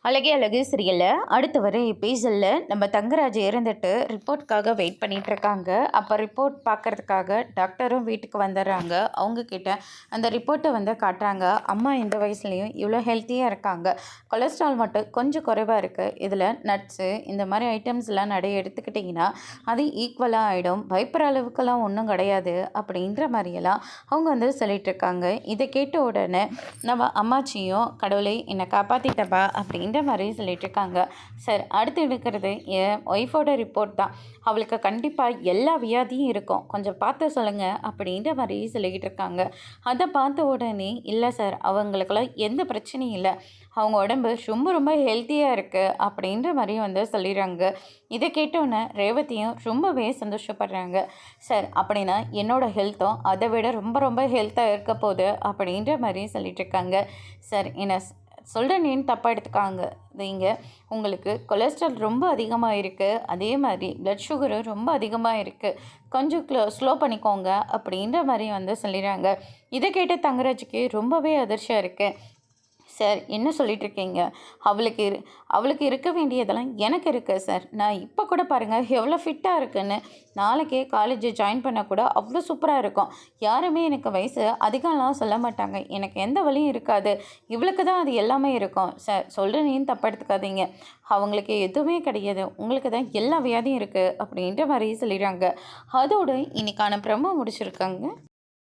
அழகே அழகு சீரியலில் அடுத்து வர எபிசோடில் நம்ம தங்கராஜ் இறந்துட்டு ரிப்போர்ட்காக வெயிட் பண்ணிகிட்டு இருக்காங்க. அப்போ ரிப்போர்ட் பார்க்குறதுக்காக டாக்டரும் வீட்டுக்கு வந்துடுறாங்க. அவங்கக்கிட்ட அந்த ரிப்போர்ட்டை காட்டுறாங்க. அம்மா இந்த வயசுலேயும் இவ்வளோ ஹெல்த்தியாக இருக்காங்க. கொலஸ்ட்ரால் மட்டும் கொஞ்சம் குறைவாக இருக்குது. இதில் நட்ஸு இந்த மாதிரி ஐட்டம்ஸ்லாம் நிறைய எடுத்துக்கிட்டிங்கன்னா அது ஈக்குவலாக ஆகிடும். பயப்படுற அளவுக்கெல்லாம் ஒன்றும் கிடையாது அப்படின்ற மாதிரியெல்லாம் அவங்க சொல்லிகிட்ருக்காங்க. இதை கேட்ட உடனே நம்ம அம்மாச்சியும் கடவுளை என்னை காப்பாற்றிட்டப்பா அப்படின்னு இந்த மாதிரி சொல்லிட்டு இருக்காங்க. சார் அடுத்து எடுக்கிறது என் ஒய்ஃபோட ரிப்போர்ட் தான். அவளுக்கு கண்டிப்பாக எல்லா வியாதியும் இருக்கும், கொஞ்சம் பார்த்து சொல்லுங்கள் அப்படின்ற மாதிரி சொல்லிக்கிட்டு இருக்காங்க. அதை பார்த்த உடனே இல்லை சார் அவங்களுக்கெல்லாம் எந்த பிரச்சனையும் இல்லை, அவங்க உடம்பு ரொம்ப ரொம்ப ஹெல்த்தியாக இருக்குது அப்படின்ற மாதிரி சொல்லிடுறாங்க. இதை கேட்டோன்னே ரேவதியும் ரொம்பவே சந்தோஷப்படுறாங்க. சார் அப்படின்னா என்னோட ஹெல்த்தும் அதை விட ரொம்ப ரொம்ப ஹெல்த்தாக இருக்க போகுது அப்படின்ற மாதிரி சொல்லிட்டு இருக்காங்க. சார் என்ன சொல்கிறேன்னு தப்பாக எடுத்துக்காங்க நீங்கள், உங்களுக்கு கொலஸ்ட்ரால் ரொம்ப அதிகமாக இருக்குது, அதே மாதிரி ப்ளட் சுகரும் ரொம்ப அதிகமாக இருக்குது, கொஞ்சம் ஸ்லோ பண்ணிக்கோங்க அப்படின்ற மாதிரி சொல்லிடுறாங்க. இதை கேட்ட தங்கராஜுக்கு ரொம்பவே அதிர்ச்சியாக இருக்குது. சார் என்ன சொல்லிட்டு இருக்கீங்க? அவளுக்கு இருக்க வேண்டியதெல்லாம் எனக்கு இருக்குது சார். நான் இப்போ கூட பாருங்கள் எவ்வளோ ஃபிட்டாக இருக்குன்னு. நாளைக்கே காலேஜ் ஜாயின் பண்ணால் கூட அவ்வளோ சூப்பராக இருக்கும். யாருமே எனக்கு வயசு அதிகம்லாம் சொல்ல மாட்டாங்க, எனக்கு எந்த வழியும் இருக்காது, இவளுக்கு தான் அது எல்லாமே இருக்கும். சார் சொல்கிறேன்னு தப்பு எடுத்துக்காதீங்க, அவங்களுக்கு எதுவுமே கிடையாது, உங்களுக்கு தான் எல்லா வியாதியும் இருக்குது அப்படின்ற மாதிரி சொல்லிடுறாங்க. அதோடு இன்னைக்கான ப்ரோமோ முடிச்சிருக்காங்க.